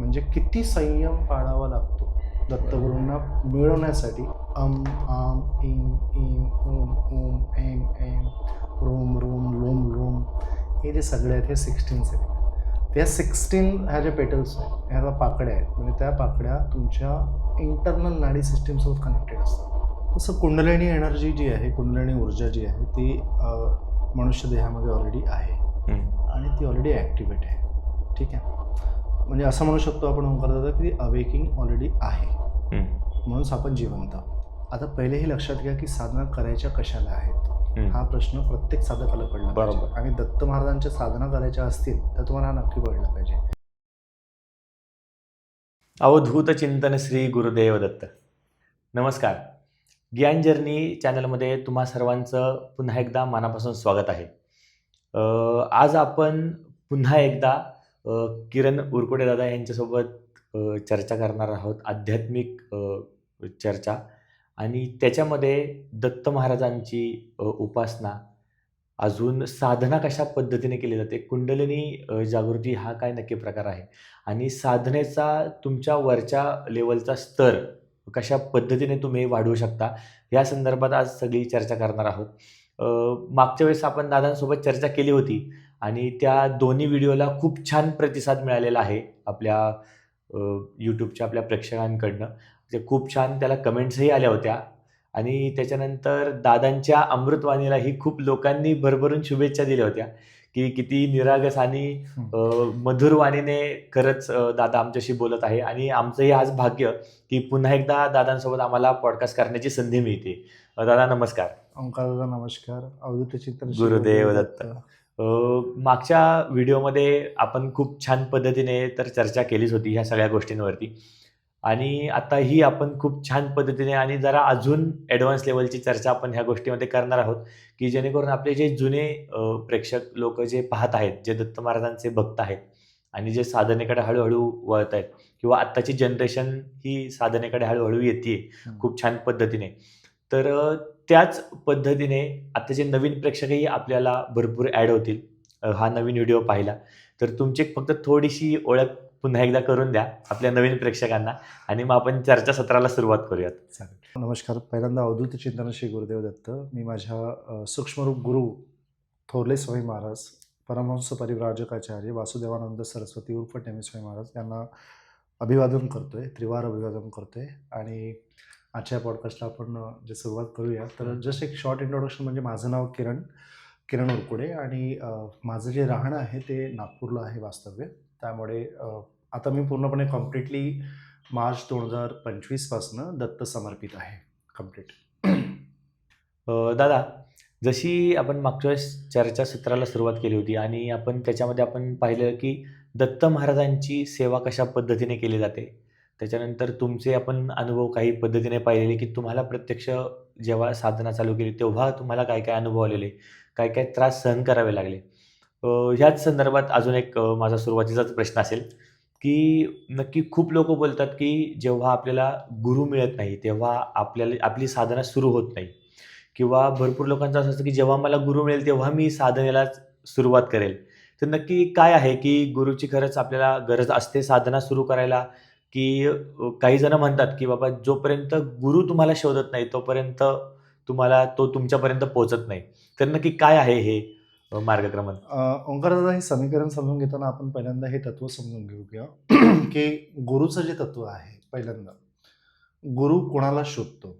म्हणजे किती संयम पाळावा लागतो दत्तगुरूंना मिळवण्यासाठी. अम आम इम इम Om Om M M Rome Rome लोम लोम, हे जे सगळे आहेत हे 16 आहेत. त्या 16 ह्या ज्या पेटल्स आहेत, ह्या ज्या पाकड्या आहेत, म्हणजे त्या पाकड्या तुमच्या इंटरनल नाडी सिस्टीमसोबत कनेक्टेड असतात. तसं कुंडलिनी एनर्जी जी आहे, कुंडलिनी ऊर्जा जी आहे ती मनुष्य देहामध्ये ऑलरेडी आहे आणि ती ऑलरेडी ॲक्टिवेट आहे. ठीक आहे, म्हणजे असं म्हणू शकतो आपण ओंकार दादा की ती अवेकिंग ऑलरेडी आहे, म्हणून आपण जिवंत आहोत. आता पहिले हे लक्षात घ्या की साधना करायच्या कशाला आहेत, हा प्रश्न प्रत्येक साधकाला पडला पाहिजे. आणि दत्त महाराजांच्या साधना करायच्या असतील तर तुम्हाला हा नक्की पडला पाहिजे. अवधूत चिंतन श्री गुरुदेव दत्त. नमस्कार. ज्ञान जर्नी चॅनलमध्ये तुम्हा सर्वांचं पुन्हा एकदा मनापासून स्वागत आहे. आज आपण पुन्हा एकदा किरण उरकुडे दादा यांच्यासोबत चर्चा करणार आहोत, आध्यात्मिक चर्चा. आणि त्याच्यामध्ये दत्त महाराजांची उपासना, अजून साधना कशा पद्धतीने केली जाते, कुंडलिनी जागृती हा काय नक्की प्रकार आहे, आणि साधनेचा तुमच्या वरच्या लेवलचा स्तर कशा पद्धतीने तुम्ही वाढवू शकता, या संदर्भात आज सगळी चर्चा करणार आहोत. मागच्या वेळेस आपण दादांसोबत चर्चा केली होती आणि त्या दोन्ही व्हिडिओला खूप छान प्रतिसाद मिळालेला आहे आपल्या यूट्यूबच्या आपल्या प्रेक्षकांकडनं. ते खूप छान त्याला कमेंट्सही आल्या होत्या. आणि त्याच्यानंतर दादांच्या अमृतवाणीलाही खूप लोकांनी भरभरून शुभेच्छा दिल्या होत्या की किती निरागस आणि मधुर वाणीने खरंच दादा आमच्याशी बोलत आहे. आणि आमचंही आज भाग्य की पुन्हा एकदा दादांसोबत आम्हाला पॉडकास्ट करण्याची संधी मिळते. दादा नमस्कार. ओंकार दादा नमस्कार. अवधूत चिंतन गुरुदेव दत्त. मागच्या व्हिडिओमध्ये आपण खूप छान पद्धतीने तर चर्चा केलीच होती ह्या सगळ्या गोष्टींवरती, आणि आता ही आपण खूप छान पद्धतीने आणि जरा अजून ॲडव्हान्स लेवलची चर्चा आपण ह्या गोष्टीमध्ये करणार आहोत की जेणेकरून आपले जे जुने प्रेक्षक लोक जे पाहत आहेत, जे दत्त महाराजांचे भक्त आहेत आणि जे साधनेकडे हळूहळू वळत आहेत, किंवा आत्ताची जनरेशन ही साधनेकडे हळूहळू येते खूप छान पद्धतीने, तर त्याच पद्धतीने आत्ताचे नवीन प्रेक्षकही आपल्याला भरपूर ॲड होतील हा नवीन व्हिडिओ पाहिला तर. तुमची फक्त थोडीशी ओळख पुन्हा एकदा करून द्या आपल्या नवीन प्रेक्षकांना, आणि मग आपण चर्चासत्राला सुरुवात करूयात. चालेल. नमस्कार. पहिल्यांदा अवधूत चिंतन श्री गुरुदेव दत्त. मी माझ्या सूक्ष्मरूप गुरु थोरले स्वामी महाराज, परमहंस परिव्राजकाचार्य वासुदेवानंद सरस्वती उर्फ टेमी स्वामी महाराज यांना अभिवादन करतोय, त्रिवार अभिवादन करतोय. आणि आजच्या पॉडकास्टला आपण जे सुरुवात करूया तर जस्ट एक शॉर्ट इंट्रोडक्शन. म्हणजे माझं नाव किरण उरकुडे आणि माझं जे राहणं आहे ते नागपूरला आहे वास्तव्य. त्यामुळे आता मी पूर्णपणे कम्प्लिटली मार्च 2025 पासून दत्त समर्पित आहे कम्प्लीट. दादा, जशी आपण मागच्या वेळेस चर्चासत्राला सुरुवात केली होती आणि आपण त्याच्यामध्ये आपण पाहिलं की दत्त महाराजांची सेवा कशा पद्धतीने केली जाते, त्याच्यानंतर तुमचे आपण अनुभव काही पद्धतीने पाहिलेले की तुम्हाला प्रत्यक्ष जेव्हा साधना चालू केली तेव्हा तुम्हाला काय काय अनुभव आलेले, काय काय त्रास सहन करावे लागले. ह्याच संदर्भात अजून एक माझा सुरुवातीचाच प्रश्न असेल की नक्की खूप लोक बोलतात की जेव्हा आपल्याला गुरु मिळत नाही तेव्हा आपली साधना सुरू होत नाही, किंवा भरपूर लोकांचं असं असतं की जेव्हा मला गुरु मिळेल तेव्हा मी साधनेला सुरुवात करेल. तर नक्की काय आहे की गुरुची खरंच आपल्याला गरज असते साधना सुरू करायला, की काही जण म्हणतात की बाबा जोपर्यंत गुरु तुम्हाला शोधत नाही तोपर्यंत तुम्हाला तो तुमच्यापर्यंत पोहोचत नाही. तर नक्की काय आहे हे मार्गक्रमण? ओंकार दादा, हे समीकरण समजून घेताना आपण पहिल्यांदा हे तत्व समजून घेऊया की गुरुचं जे तत्व आहे, पहिल्यांदा गुरु कोणाला शोधतो,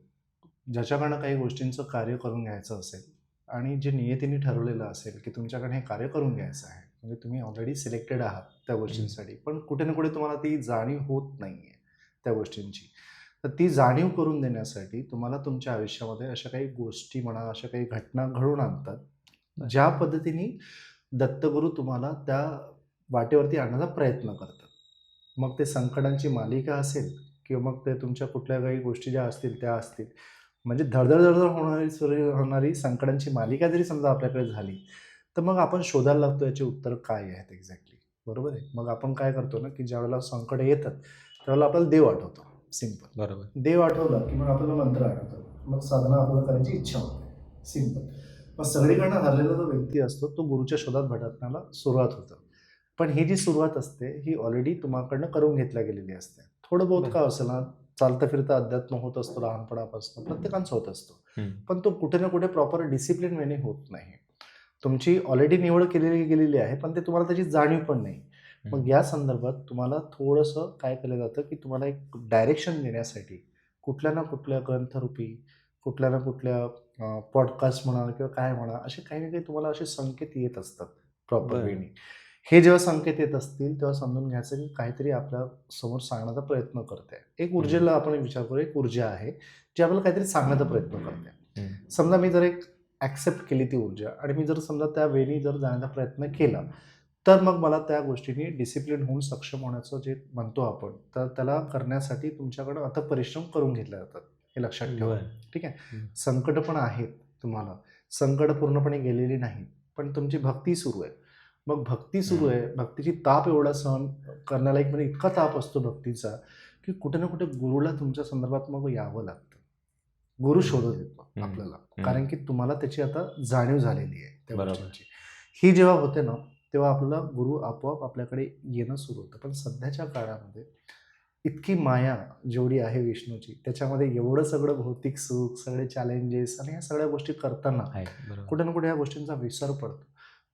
ज्याच्याकडनं काही गोष्टींचं कार्य करून घ्यायचं असेल आणि जे नियतीने ठरवलेलं असेल की तुमच्याकडे हे कार्य करून घ्यायचं आहे, म्हणजे तुम्ही ऑलरेडी सिलेक्टेड आहात त्या गोष्टींसाठी, पण कुठे ना कुठे तुम्हाला ती जाणीव होत नाही आहे त्या गोष्टींची. तर ती जाणीव करून देण्यासाठी तुम्हाला तुमच्या आयुष्यामध्ये अशा काही गोष्टी म्हणा, अशा काही घटना घडवून आणतात ज्या पद्धतीने दत्तगुरू तुम्हाला त्या वाटेवरती आणण्याचा प्रयत्न करतात. मग ते संकटांची मालिका असेल किंवा मग ते तुमच्या कुठल्या काही गोष्टी ज्या असतील त्या असतील, म्हणजे धडधड होणारी संकटांची मालिका जरी समजा आपल्याकडे झाली तर मग आपण शोधायला लागतो याचे उत्तर काय आहेत एक्झॅक्टली. बरोबर आहे. मग आपण काय करतो ना की ज्यावेळेला संकट येतात त्यावेळेला आपल्याला देव आठवतो. सिम्पल. बरोबर. देव आठवला की मग आपल्याला मंत्र आठवतो, मग साधना आपल्याला करायची इच्छा होते. सिम्पल. मग सगळीकडनं हरलेला जो व्यक्ती असतो तो गुरुच्या शोधात भटकण्याला सुरुवात होतं. पण ही जी सुरुवात असते ही ऑलरेडी तुम्हाकडनं करून घेतल्या गेलेली असते. थोडं बहुत बरं. का असेल ना, चालतं फिरतं अध्यात्म होत असतो लहानपणापासून, प्रत्येकाचं होत असतो. हं. पण तो कुठे ना कुठे प्रॉपर डिसिप्लिन वेने होत नाही. तुमची ऑलरेडी निवड केलेली गेलेली आहे, पण ते तुम्हाला त्याची जाणीव पण नाही. मग हं. या संदर्भात तुम्हाला थोडंसं काय केलं जातं, की तुम्हाला एक डायरेक्शन देण्यासाठी कुठल्या ना कुठल्या ग्रंथरूपी, कुठल्या ना कुठल्या पॉडकास्ट म्हणा किंवा काय म्हणा, असे काही ना काही तुम्हाला असे संकेत येत असतात प्रॉपर बरं. वेनी. हे जेव्हा संकेत येत असतील, तेव्हा समजून घ्यायचं की काहीतरी आपल्या समोर सांगण्याचा प्रयत्न करते. एक ऊर्जेला आपण विचार करू, एक ऊर्जा आहे, जी आपल्याला काहीतरी सांगण्याचा प्रयत्न करते. हं. समजा मी जर एक ॲक्सेप्ट केली ती ऊर्जा आणि मी जर समजा त्या वेनी जर जाण्याचा प्रयत्न केला, तर मग मला त्या गोष्टींनी डिसिप्लिन होऊन सक्षम होण्याचं जे म्हणतो आपण, तर त्याला करण्यासाठी तुमच्याकडं अथक परिश्रम करून घेतले जातात. हे लक्षात ठेवा. बरं. ठीक आहे. हं. संकट पण आहेत तुम्हाला. संकट पूर्णपणे गेलेली नाही. पण तुमची भक्ती सुरू आहे. मग भक्ती सुरू आहे. भक्तीची ताप एवढा सहन करण्यालायक म्हणजे इतका ताप असतो भक्तीचा, की कुठे ना कुठे गुरुला तुमच्या संदर्भात मग यावं लागतं. गुरु शोधत येतो हं. आपल्याला. हं. कारण की तुम्हाला त्याची आता जाणीव झालेली आहे त्या बरोबर. गोष्टींची. ही जेव्हा होते ना, तेव्हा आपल्याला गुरु आपोआप आपल्याकडे येणं सुरू होतं. पण सध्याच्या काळामध्ये इतकी माया जेवढी आहे विष्णूची, त्याच्यामध्ये एवढं सगळं भौतिक सुख, सगळे चॅलेंजेस आणि ह्या सगळ्या गोष्टी करताना आहे. बरोबर. कुठे ना कुठे ह्या गोष्टींचा विसर पडतो.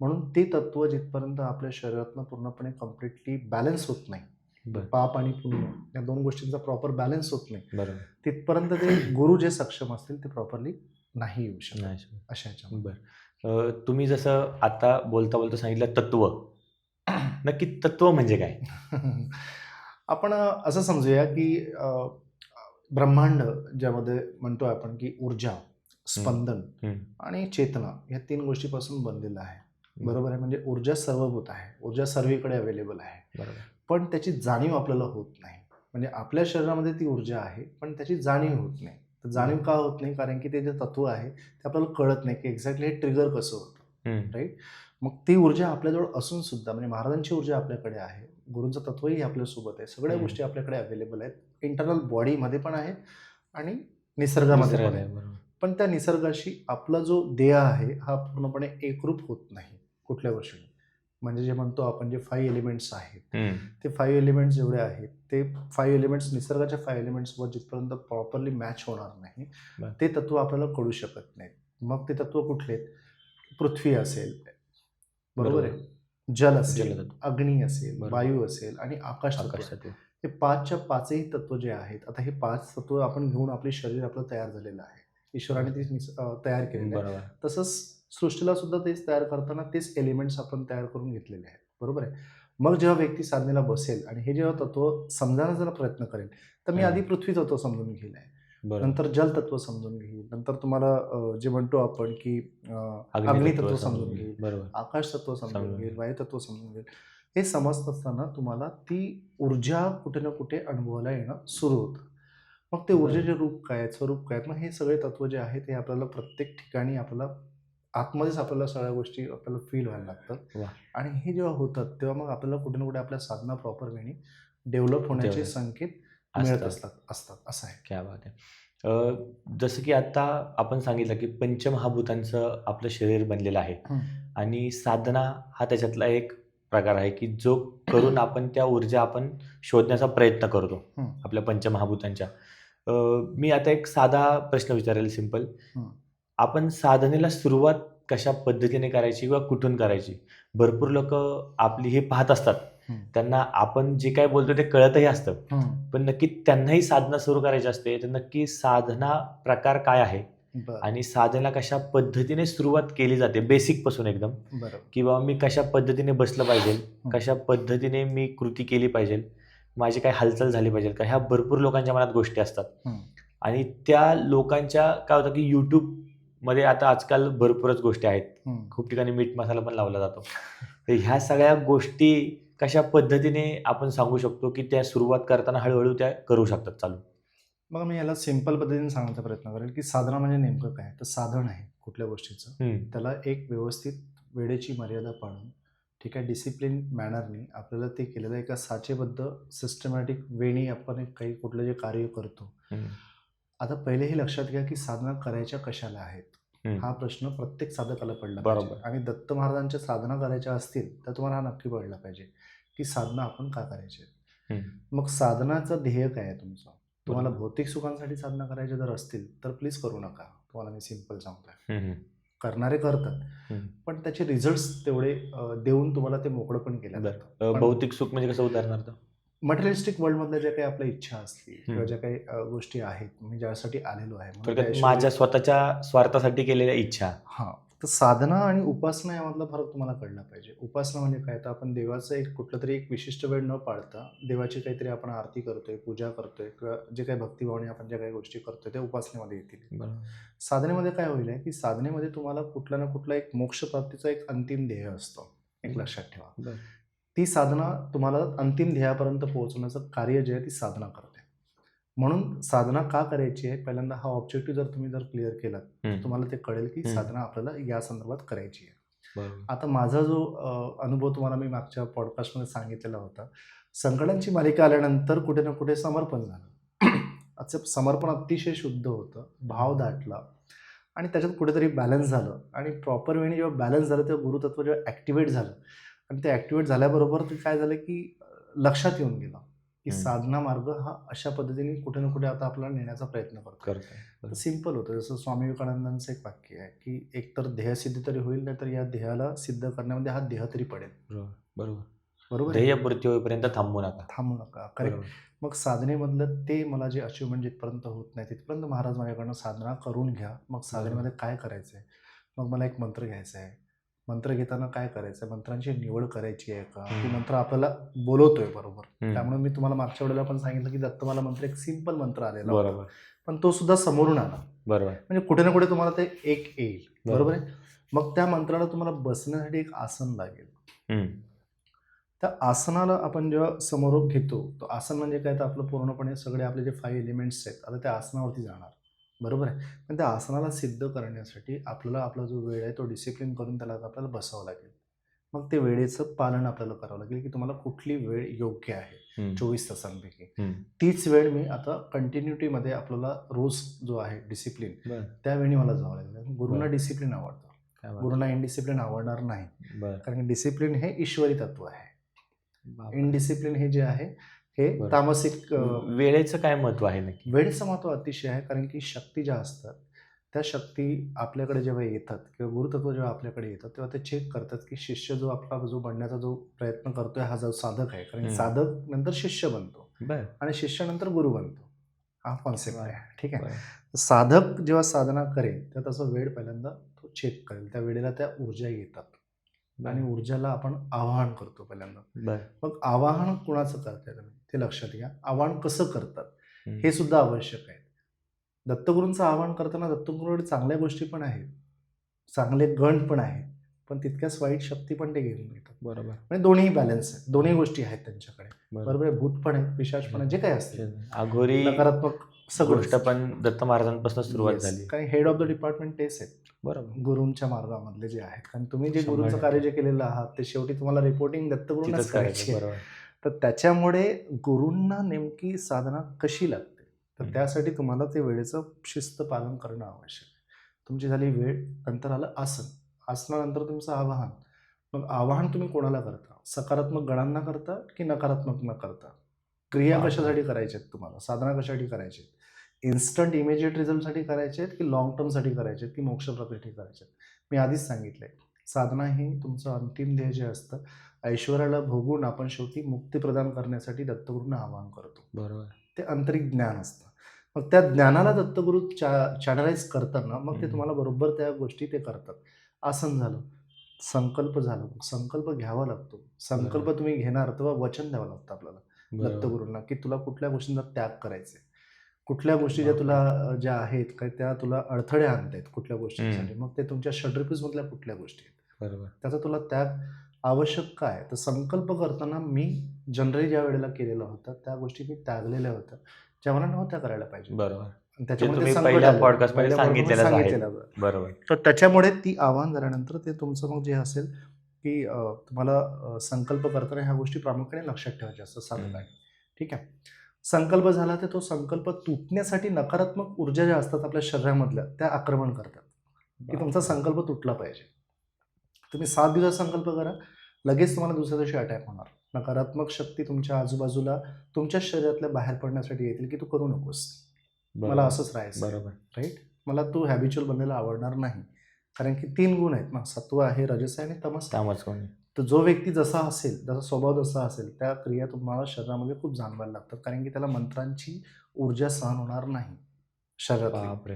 म्हणून ते तत्त्व जिथपर्यंत आपल्या शरीरातनं पूर्णपणे कंप्लीटली बॅलन्स होत नाही, बरं. पाप आणि पुण्य या 2 गोष्टींचा प्रॉपर बॅलन्स होत नाही, बरोबर. तिथपर्यंत ते गुरु जे सक्षम असतील ते प्रॉपरली नाही येऊ शकत नाही. अशा ह्याच्यामध्ये. बरं. तुम्ही जसं आता बोलता सांगितलं तत्व. नक्की तत्व म्हणजे काय? आपण असं समजूया की ब्रह्मांड ज्यामध्ये म्हणतो आपण की ऊर्जा, स्पंदन हं. आणि चेतना या 3 गोष्टीपासून बनलेलं आहे. बरं. बरोबर आहे. म्हणजे ऊर्जा सर्वभूत आहे. ऊर्जा सर्वीकडे अवेलेबल आहे. बरोबर. पण त्याची जाणीव आपल्याला होत नाही. म्हणजे आपल्या शरीरामध्ये ती ऊर्जा आहे, पण त्याची जाणीव होत नाही. तर जाणीव का होत नाही? कारण की ते जे तत्व आहे, ते आपल्याला कळत नाही की एक्झॅक्टली हे ट्रिगर कसं होतं. हं. राईट? मग ती ऊर्जा आपल्याजवळ असून सुद्धा म्हणजे महाराजांची ऊर्जा आपल्याकडे आहे. गुरूंचं तत्वही आपल्यासोबत आहे. सगळ्या हं. गोष्टी आपल्याकडे अवेलेबल आहेत. इंटरनल बॉडीमध्ये पण आहेत आणि निसर्गामध्ये पण निसर्गात आहेत. आहे. बरोबर. पण त्या निसर्गाशी आपला जो देह आहे, हा पूर्णपणे एकरूप होत नाही कुठल्या गोष्टीने. म्हणजे जे म्हणतो आपण जे 5 एलिमेंट्स आहेत, हं. ते 5 एलिमेंट्स जेवढे आहेत, ते 5 एलिमेंट्स निसर्गाच्या 5 एलिमेंट्ससोबत जिथपर्यंत प्रॉपरली मॅच होणार नाही, बरं. ते तत्व आपल्याला कळू शकत नाहीत. मग ते तत्व कुठले आहेत? पृथ्वी असेल, बरोबर आहे. जल असेल, जलतत्व. अग्नी असेल, बरोबर. वायू असेल आणि आकाश तत्व आकाश आहे. तत्व. हे 5च्या 5ही तत्व जे आहेत, आता हे 5 तत्व आपण घेऊन आपले शरीर आपलं तयार झालेलं आहे. ईश्वराने ते तयार केलेलं आहे. बरोबर. तसंच सृष्टीला सुद्धा तेच तयार करताना तेच एलिमेंट्स आपण तयार करून घेतलेले आहेत. बरोबर आहे. मग जेव्हा व्यक्ती साधनेला बसेल आणि हे जेव्हा तत्व समजण्याचा प्रयत्न करेल, तर मी हं. आधी पृथ्वी तत्व समजून घेईल आहे. बरोबर. नंतर जल तत्व समजून घेईल. नंतर तुम्हाला जे म्हणतो आपण की अग्नी तत्व समजून घेईल. बरोबर. आकाश तत्व समजून समजून घेईल, घेईल. वायू तत्व समजून घेईल. हे समजत असताना तुम्हाला ती ऊर्जा कुठे ना कुठे अनुभवायला येणं सुरू होतं. मग ते बरं. ऊर्जेचे रूप काय आहेत, स्वरूप काय आहेत, मग हे सगळे तत्व जे आहेत, हे आपल्याला प्रत्येक ठिकाणी आपल्याला आतमध्येच आपल्याला सगळ्या गोष्टी आपल्याला फील व्हायला लागतात. वाह! आणि हे जेव्हा होतात, तेव्हा मग आपल्याला कुठे ना कुठे आपल्या साधना प्रॉपर वेनी डेव्हलप होण्याचे डेव्हलप संकेत मिळत असतात. असतात. असं आहे. क्या बात है! जसं की आता आपण सांगितलं की पंचमहाभूतांचं आपलं शरीर बनलेलं आहे हं. आणि साधना हा त्याच्यातला एक प्रकार आहे की जो करून आपण त्या ऊर्जा आपण शोधण्याचा प्रयत्न करतो हं. आपल्या पंचमहाभूतांच्या. मी आता एक साधा प्रश्न विचारेल सिंपल. हं. आपण साधनेला सुरुवात कशा पद्धतीने करायची किंवा कुठून करायची? भरपूर लोकं आपली हे पाहत असतात. हं. त्यांना आपण जे काही बोलतो ते कळतही असतं. हं. पण नक्की त्यांनाही साधना सुरू करायची असते. तर नक्की साधना प्रकार काय आहे? बरं. आणि साधनेला कशा पद्धतीने सुरुवात केली जाते बेसिकपासून एकदम? बरोबर. किंवा मी कशा पद्धतीने बसलं पाहिजे? हं. कशा पद्धतीने मी कृती केली पाहिजे? माझी काय हालचाल झाली पाहिजे का? ह्या भरपूर लोकांच्या मनात गोष्टी असतात. हं. आणि त्या लोकांच्या काय होतं की YouTubeमध्ये आता आजकाल भरपूरच गोष्टी आहेत. हं. खूप ठिकाणी मीठ मसाला पण लावला जातो. तर ह्या सगळ्या गोष्टी कशा पद्धतीने आपण सांगू शकतो की त्या सुरुवात करताना हळू-हळू त्या करू शकतात चालू? मग मी याला सिंपल पद्धतीने सांगण्याचा प्रयत्न करेल, की साधना म्हणजे नेमकं काय? तर साधन आहे कुठल्या गोष्टीचं. हं. त्याला एक व्यवस्थित वेळेची मर्यादा पाळून, ठीक आहे, डिसिप्लिन मॅनरनी आपल्याला ते केलेलं एका साचेबद्ध सिस्टमॅटिक वेनी आपण एक काही कुठलं जे कार्य करतो. हं. आता पहिले हे लक्षात घ्या, की साधना करायच्या कशाला आहेत? हा प्रश्न प्रत्येक साधकाला पडला बरोबर. पाहिजे. आणि दत्त महाराजांच्या साधना करायच्या असतील तर तुम्हाला हा नक्की पडला पाहिजे की साधना आपण का करायची आहे. मग साधनाचं ध्येय काय आहे तुमचं. तुम्हाला बरोबर. भौतिक सुखांसाठी साधना करायच्या जर असतील तर प्लीज करू नका. तुम्हाला मी सिंपल सांगतोय. हम्म. करणारे करतात पण त्याचे रिझल्ट तेवढे देऊन तुम्हाला ते मोकळं पण केलं जातं. पण भौतिक सुख म्हणजे कसं उदाहरणार्थ? मटेरियलिस्टिक वर्ल्डमधल्या ज्या काही आपल्या इच्छा असतील किंवा ज्या काही गोष्टी आहेत मी ज्यासाठी आलेलो आहे म्हणून त्या थोडक्यात ऐश्वर्य- माझ्या स्वतःच्या स्वार्थासाठी केलेल्या इच्छा. हां. तर साधना आणि उपासना यामधला फरक तुम्हाला कळला पाहिजे. उपासना म्हणजे काय, तर आपण देवाचं एक कुठलं तरी एक विशिष्ट वेळ न पाळता देवाची काहीतरी आपण आरती करतोय, पूजा करतोय किंवा जे काही भक्तिभावने आपण ज्या काही गोष्टी करतोय त्या उपासनेमध्ये येतील. साधनेमध्ये काय होईल आहे की साधनेमध्ये तुम्हाला कुठला ना कुठला एक मोक्षप्राप्तीचा एक अंतिम ध्येय असतो. एक लक्षात ठेवा. ती साधना तुम्हाला अंतिम ध्येयापर्यंत पोहोचवण्याचं कार्य जे आहे ती साधना करते. म्हणून साधना का करायची आहे, पहिल्यांदा हा ऑब्जेक्टिव्ह जर तुम्ही क्लिअर केलात तर तुम्हाला ते कळेल की साधना आपल्याला या संदर्भात करायची आहे. आता माझा जो अनुभव तुम्हाला मी मागच्या पॉडकास्टमध्ये सांगितलेला होता, संकटांची मालिका आल्यानंतर कुठे ना कुठे समर्पण झालं. असं समर्पण अतिशय शुद्ध होतं, भाव दाटला आणि त्याच्यात कुठेतरी बॅलन्स झालं आणि प्रॉपर वेळी जेव्हा बॅलन्स झालं तेव्हा गुरुतत्व जेव्हा ॲक्टिवेट झालं आणि ते ॲक्टिवेट झाल्याबरोबर ते काय झालं की लक्षात येऊन गेलं की साधना मार्ग हा अशा पद्धतीने कुठे ना कुठे आता आपल्याला नेण्याचा प्रयत्न करतो. सिंपल होतं. जसं स्वामी विवेकानंदांचं एक वाक्य आहे की एकतर ध्येयसिद्धी तरी होईल नाही तर या ध्येयाला सिद्ध करण्यामध्ये हा देह तरी पडेल. बरोबर. ध्येयपूर्ती होईपर्यंत थांबू नका. करेक्ट. मग साधनेमधलं ते मला जे अचिव्हमेंट जिथपर्यंत होत नाही तिथपर्यंत महाराज माझ्याकडनं साधना करून घ्या. मग साधनेमध्ये काय करायचं आहे, मग मला एक मंत्र घ्यायचा आहे. मंत्र घेताना काय करायचं, मंत्रांची निवड करायची आहे का, की मंत्र आपल्याला बोलवतोय बरोबर. त्यामुळे मी तुम्हाला मागच्या वेळेला पण सांगितलं की दत्तमाला मंत्र एक सिंपल मंत्र आलेला होता पण तो सुद्धा समोरून आला. म्हणजे कुठे ना कुठे तुम्हाला ते एक येईल. बरोबर आहे. मग त्या मंत्राला तुम्हाला बसण्यासाठी एक आसन लागेल. त्या आसनाला आपण जेव्हा समोर घेतो तो आसन म्हणजे काय, तर आपलं पूर्णपणे सगळे आपले जे 5 एलिमेंट्स आहेत आता त्या आसनावरती जाणार. बरोबर आहे. पण त्या आसनाला सिद्ध करण्यासाठी आपल्याला आपला जो वेळ आहे तो डिसिप्लिन करून त्याला आपल्याला बसावं लागेल. मग ते वेळेचं पालन आपल्याला करावं लागेल की तुम्हाला कुठली वेळ योग्य आहे 24 तासांपैकी. तीच वेळ मी आता कंटिन्युटीमध्ये आपल्याला रोज जो आहे डिसिप्लिन त्यावेळी मला जावं लागेल. गुरुंना डिसिप्लिन आवडतं, गुरुंना इनडिसिप्लिन आवडणार नाही. कारण डिसिप्लिन हे ईश्वरी तत्व आहे. इनडिसिप्लिन हे जे आहे हे तामसिक. वेळेचं काय महत्व आहे नक्की? वेळेचं महत्व अतिशय आहे कारण की शक्ती ज्या असतात त्या शक्ती आपल्याकडे जेव्हा येतात किंवा गुरुतत्व जेव्हा आपल्याकडे येतात तेव्हा ते चेक करतात की शिष्य जो आपला जो बनण्याचा जो प्रयत्न करतोय हा जो साधक आहे, कारण साधक नंतर शिष्य बनतो आणि शिष्यानंतर गुरु बनतो. हा कॉन्सेप्ट आहे. ठीक आहे. साधक जेव्हा साधना करेल तेव्हा त्याचा वेळ पहिल्यांदा तो चेक करेल. त्या वेळेला त्या ऊर्जा येतात आणि ऊर्जाला आपण आवाहन करतो पहिल्यांदा. मग आवाहन कुणाचं करताय तुम्ही ते लक्षात घ्या. आवाहन कसं करतात हे सुद्धा आवश्यक आहे. दत्तगुरूंचं आवाहन करताना दत्तगुरूंकडे चांगल्या गोष्टी पण आहेत, चांगले गण पण आहेत, पण तितक्याच वाईट शक्ती पण ते घेऊन येतात. बरोबर. म्हणजे दोन्ही बॅलन्स आहे, दोन्ही गोष्टी आहेत त्यांच्याकडे. बरोबर आहे. भूत पण आहे, पिशाच पण आहे, जे काही असते अघोरी नकारात्मक गोष्ट पण दत्त महाराजांपासून सुरुवात झाली. कारण हेड ऑफ द डिपार्टमेंट तेच आहेत. बरोबर. गुरूंच्या मार्गामधले जे आहेत, कारण तुम्ही जे गुरूंचं कार्य जे केलेलं आहात ते शेवटी तुम्हाला रिपोर्टिंग दत्तगुरूंनाच करायची आहे. तर त्याच्यामुळे गुरूंना नेमकी साधना कशी लागते तर त्यासाठी तुम्हाला ते वेळेचं शिस्त पालन करणं आवश्यक आहे. तुमची झाली वेळ, नंतर आलं आसन, आसनानंतर तुमचं आवाहन. मग आवाहन तुम्ही कोणाला करता, सकारात्मक गणांना करता की नकारात्मक न करता. क्रिया कशासाठी करायच्या आहेत तुम्हाला, साधना कशासाठी करायची आहेत, इन्स्टंट इमिजिएट रिझल्टसाठी करायचे आहेत की लॉंग टर्मसाठी करायचे आहेत की मोक्षप्राप्तीसाठी करायचे आहेत. मी आधीच सांगितलंय साधना ही तुमचं अंतिम ध्येय जे असतं ऐश्वर्याला भोगून आपण शेवटी मुक्ती प्रदान करण्यासाठी दत्तगुरूंना आवाहन करतो. बरोबर. ते आंतरिक ज्ञान असतं. मग त्या ज्ञानाला दत्तगुरू चॅनलाइज करताना मग ते तुम्हाला बरोबर त्या गोष्टी ते करतात. आसन झालं, संकल्प झालं, संकल्प घ्यावा लागतो. संकल्प तुम्ही घेणार तेव्हा वचन द्यावं लागतं आपल्याला दत्तगुरूंना की तुला कुठल्या गोष्टींचा त्याग करायचा आहे, कुठल्या गोष्टी ज्या तुला ज्या आहेत काय त्या तुला अडथळे आणतायत कुठल्या गोष्टींसाठी, मग ते तुमच्या षड्रिपूजमधल्या कुठल्या गोष्टी आहेत, बरोबर, त्याचा तुला त्याग आवश्यक काय. तर संकल्प करताना मी जनरली ज्या वेळेला केलेला होता त्या गोष्टी मी त्यागलेल्या होत्या ज्या मला नव्हत्या करायला पाहिजे. बरोबर. त्याच्यामुळे सांगितलेलं. बरोबर. तर त्याच्यामुळे ती आव्हान झाल्यानंतर ते तुमचं मग जे असेल की तुम्हाला संकल्प करताना ह्या गोष्टी प्रामुख्याने लक्षात ठेवायच्या असतात साधकाने. ठीक आहे. संकल्प झाला तर तो संकल्प तुटण्यासाठी नकारात्मक ऊर्जा ज्या असतात आपल्या शरीरामधल्या त्या आक्रमण करतात. की तुमचा संकल्प तुटला पाहिजे. तुम्ही 7 दिवस संकल्प करा, लगेच तुम्हाला दुसऱ्या दिवशी अटॅक होणार. नकारात्मक शक्ती तुमच्या आजूबाजूला तुमच्या शरीरातल्या बाहेर पडण्यासाठी येतील की तू करू नकोस, मला बरोबर असंच राहायचं, बरोबर राईट. मला तू हॅबिच्युअल बनलेला आवडणार नाही. कारण की 3 गुण आहेत ना, सत्व आहे, रजस आहे आणि तमस आहे. तामस कोणी तर जो व्यक्ती जसा असेल, त्याचा स्वभाव जसा असेल, त्या क्रिया तुम्हाला शरीरामध्ये खूप जाणवायला लागतात. कारण की त्याला मंत्रांची ऊर्जा सहन होणार नाही शरीरातली. बापरे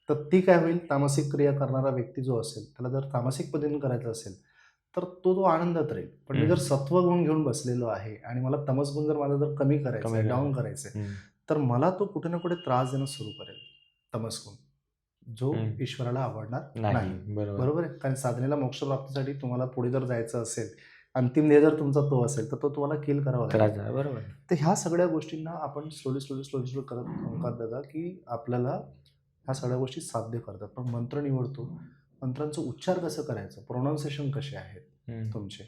तर ती काय होईल, तामसिक क्रिया करणारा व्यक्ती जो असेल, त्याला जर तामसिक पद्धतीने करायचं असेल, तर तो आनंदात राहील. पण मी जर सत्व गुण घेऊन बसलेलो आहे आणि मला तमस गुण जर माझा जर कमी करायचा कमी आहे, करायचा. डाऊन करायचं आहे, हम्म. तर मला तो कुठे ना कुठे त्रास देणं सुरू करेल, तमस गुण, जो हम्म. ईश्वराला आवडणार नाही नाही. बरोबर बरोबर आहे. कारण साधनेला मोक्षप्राप्तीसाठी तुम्हाला पुढे जर जायचं असेल, अंतिम ध्येय जर तुमचा तो असेल, तर तो तुम्हाला किल करावा त्रास लागेल. झाला बरोबर तर ह्या सगळ्या गोष्टींना आपण स्लोली करत होकार देता की आपल्याला ह्या सगळ्या गोष्टी साध्य करतात. पण मंत्र निवडतो, मंत्रांचं उच्चार कसं करायचं, प्रोनाऊन्सिएशन कसे आहेत हम्म. तुमचे,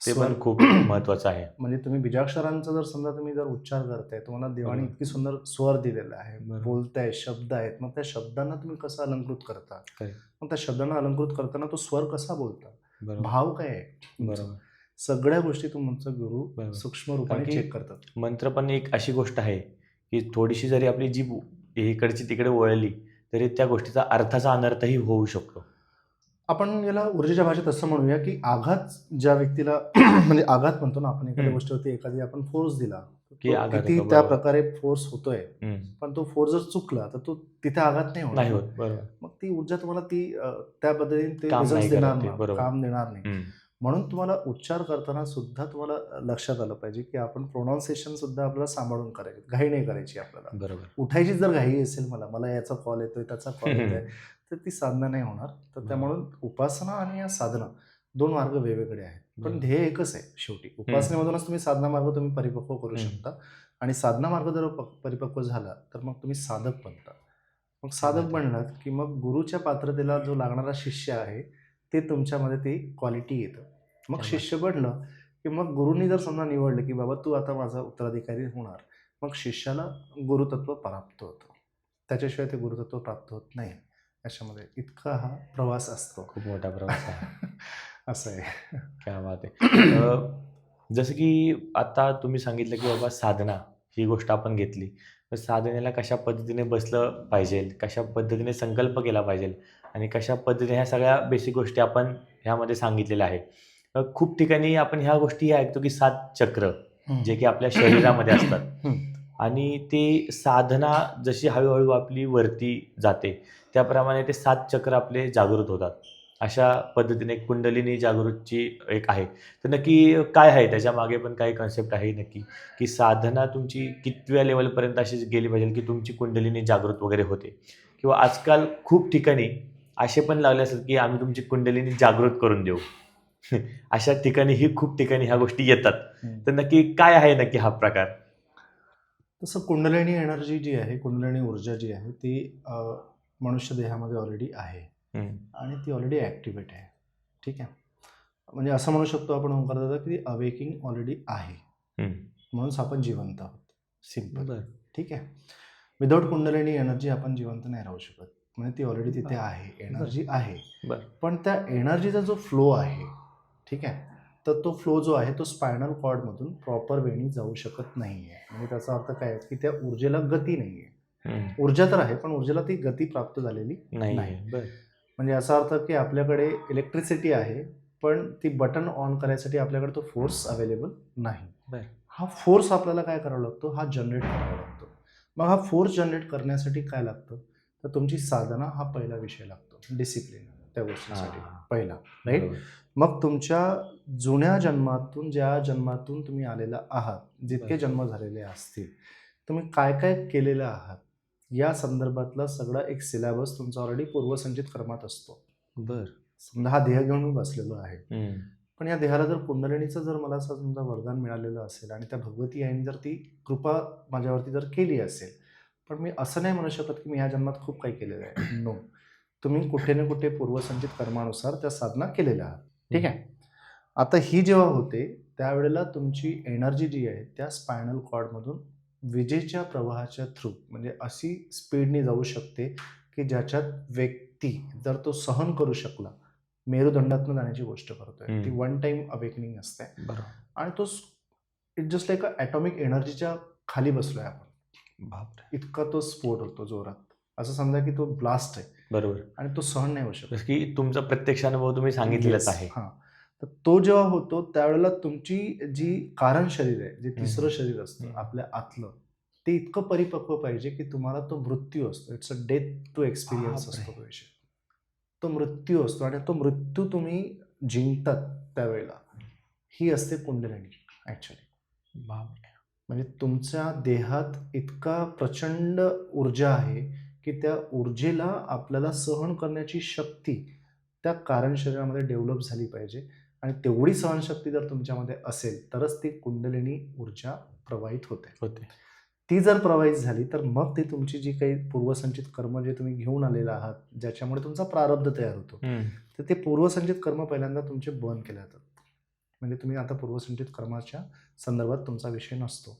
ते स्वर, पण खूप महत्वाचं आहे. म्हणजे तुम्ही बीजाक्षरांचा जर समजा तुम्ही जर उच्चार करताय, तुम्हाला देवाने बरोबर. इतकी सुंदर स्वर दिलेला आहे, बरोबर. बोलताय, शब्द आहेत, मग त्या शब्दांना तुम्ही कसं अलंकृत करता, काय? मग त्या शब्दांना अलंकृत करताना तो स्वर कसा बोलता, बरोबर भाव काय आहे तुमचा, बरोबर सगळ्या गोष्टी तुमचा गुरु बरोबर. सूक्ष्म कारण रूपाने की चेक करतात. मंत्र पण एक अशी गोष्ट आहे की थोडीशी जरी आपली जीभ इकडची तिकडे वळली तरी त्या गोष्टीचा अर्थाचा अनर्थही होऊ शकतो. आपण याला ऊर्जेच्या भाषेत असं म्हणूया की आघात ज्या व्यक्तीला म्हणजे आघात म्हणतो ना आपण, एखाद्या गोष्टीवरती एखादी आपण फोर्स दिला, की तो आघात किती होतो, त्या बरोबर. प्रकारे फोर्स होतोय, हम्म. पण तो फोर्स जर चुकला तर तो तिथे आघात नाही नाही होणार. होत बरोबर मग ती ऊर्जा तुम्हाला ती त्या पद्धतीने ते काम रिझल्ट नाही देणार करत ते, नाही, बरोबर. काम देणार नाही. हम्म. म्हणून तुम्हाला उच्चार करताना सुद्धा तुम्हाला लक्षात आलं पाहिजे की आपण प्रोनाऊन्सिएशन सुद्धा आपल्याला सांभाळून करायचे, घाई नाही करायची आपल्याला. बरोबर उठायची जर घाई असेल, मला याचा कॉल येतोय, त्याचा कॉल येतोय, तर ती साधना नाही होणार. तर त्यामुळे उपासना आणि या साधना 2 मार्ग वेगवेगळे आहेत, पण बरोबर. ध्येय एकच आहे शेवटी. उपासनेमधूनच तुम्ही साधना मार्ग तुम्ही परिपक्व करू शकता आणि साधना मार्ग जर परिपक्व झाला तर मग तुम्ही साधक बनता. मग साधक बनलात की मग गुरुच्या पात्रतेला जो लागणारा शिष्य आहे ते तुमच्यामध्ये ती क्वालिटी येतं. मग क्या शिष्य बनलं की मग गुरुनी जर समजा निवडलं की बाबा तू आता माझा उत्तराधिकारी होणार, मग शिष्याला गुरुतत्व प्राप्त होतं. त्याच्याशिवाय ते गुरुतत्व प्राप्त होत नाही. याच्यामध्ये इतका हा प्रवास असतो. खूप मोठा प्रवास आहे. असं आहे. क्या बात आहे. जसं की आता तुम्ही सांगितलं की बाबा साधना ही गोष्ट आपण घेतली, तर साधनेला कशा पद्धतीने बसलं पाहिजे, कशा पद्धतीने संकल्प केला पाहिजे आणि कशा पद्धतीने ह्या सगळ्या बेसिक गोष्टी आपण ह्यामध्ये सांगितलेल्या आहे. खूप ठिकाणी आपण ह्या गोष्टी ऐकतो की 7 चक्र जे की आपल्या शरीरामध्ये असतात आणि ते साधना जशी हळूहळू आपली वरती जाते त्याप्रमाणे ते 7 चक्र आपले जागृत होतात. अशा पद्धतीने कुंडलिनी जागृतची एक आहे. तर नक्की काय आहे त्याच्या मागे पण काही कन्सेप्ट आहे नक्की, की साधना तुमची कितव्या लेवलपर्यंत अशी गेली पाहिजे की तुमची कुंडलिनी जागृत वगैरे होते, किंवा आजकाल खूप ठिकाणी असे पण लागले असतात की आम्ही तुमची कुंडलिनी जागृत करून देऊ. अशा ठिकाणी खूप ठिकाणी ह्या गोष्टी येतात. तर नक्की काय आहे नक्की हा प्रकार? तसं कुंडलिनी एनर्जी जी आहे, कुंडलिनी ऊर्जा जी आहे ती मनुष्य देहामध्ये ऑलरेडी आहे आणि ती ऑलरेडी ॲक्टिवेट आहे. ठीक आहे. म्हणजे असं म्हणू शकतो आपण ओंकार दादा की ती अवेकिंग ऑलरेडी आहे, म्हणून आपण जिवंत आहोत. सिम्पल. ठीक आहे. विदाऊट कुंडलिनी एनर्जी आपण जिवंत नाही राहू शकत. म्हणजे ती ऑलरेडी तिथे आहे, एनर्जी आहे. पण त्या एनर्जीचा जो फ्लो आहे, ठीक आहे, तर तो फ्लो जो आहे तो स्पायनल कॉर्डमधून प्रॉपर वेणी जाऊ शकत नाही आहे. म्हणजे त्याचा अर्थ काय आहे की त्या ऊर्जेला गती नाही आहे. ऊर्जा तर आहे पण ऊर्जेला ती गती प्राप्त झालेली नाही. म्हणजे असा अर्थ की आपल्याकडे इलेक्ट्रिसिटी आहे पण ती बटन ऑन करायसाठी आपल्याकडे तो फोर्स अवेलेबल नाही. हा फोर्स आपल्याला काय करावा लागतो, हा जनरेट करावा लागतो. मग हा फोर्स जनरेट करण्यासाठी काय लागतं, तर तुमची साधना हा पहिला विषय लागतो. डिसिप्लिन त्या गोष्टीसाठी पहिला, राईट. मग तुमच्या जुन्या जन्मातून, ज्या जन्मातून तुम्ही आलेला आहात, जितके जन्म झालेले असतील, तुम्ही काय काय केलेलं आहात या संदर्भातला सगळा एक सिलेबस तुमचा ऑलरेडी पूर्वसंचित कर्मात असतो. समजा हा देह घेऊन मी बसलेलो आहे, पण या देहाला जर कुंडलिनीचं जर मला असं समजा वरदान मिळालेलं असेल आणि त्या भगवती आईने जर ती कृपा माझ्यावरती जर केली असेल, पण मी असं नाही म्हणू शकत की मी ह्या जन्मात खूप काही केलेलं आहे. नो, तुम्ही कुठे ना कुठे पूर्वसंचित कर्मानुसार त्या साधना केलेल्या आहात. ठीक आहे. आता ही जेव्हा होते त्यावेळेला तुमची एनर्जी जी आहे त्या स्पायनल कॉर्डमधून विजेच्या प्रवाहाच्या थ्रू म्हणजे अशी स्पीडने जाऊ शकते की ज्याच्यात व्यक्ती जर तो सहन करू शकला, मेरुदंडातनं जाण्याची गोष्ट करतोय, ती वन टाइम अवेकनिंग असते. बरोबर. आणि तो इट जस्ट लाईक ॲटॉमिक एनर्जीच्या खाली बसलोय आपण. बापरे. इतका तो स्फोट होतो जोरात. असं समजा की तो ब्लास्ट आहे बरोबर. आणि तो सहन नाही होऊ शकत. जसं की तुमचा प्रत्यक्ष अनुभव तुम्ही सांगितलेलाच आहे. हां. तर तो जेव्हा होतो त्यावेळेला तुमची जी कारण शरीर आहे, जे तिसरं शरीर असतं आपल्या आतलं, ते इतकं परिपक्व पाहिजे की तुम्हाला तो मृत्यू असतो. It's a death to experience बापरे. असतो तो विषय. तो मृत्यू असतो आणि तो मृत्यू तुम्ही जिंकतात त्यावेळेला. ही असते कुंडलिनी ॲक्च्युअली. बापरे. म्हणजे तुमच्या देहात इतका प्रचंड ऊर्जा आहे की त्या ऊर्जेला आपल्याला सहन करण्याची शक्ती त्या कारण शरीरामध्ये डेव्हलप झाली पाहिजे आणि तेवढी सहनशक्ती जर तुमच्यामध्ये असेल तरच ती कुंडलिनी ऊर्जा प्रवाहित होते. ती जर प्रवाहित झाली तर मग ती तुमची जी काही पूर्वसंचित कर्म जे तुम्ही घेऊन आलेला आहात, ज्याच्यामुळे तुमचा प्रारब्ध तयार होतो, तर ते पूर्वसंचित कर्म पहिल्यांदा तुमचे बर्न केले जातात. म्हणजे तुम्ही आता पूर्वसंचित कर्माच्या संदर्भात तुमचा विषय नसतो,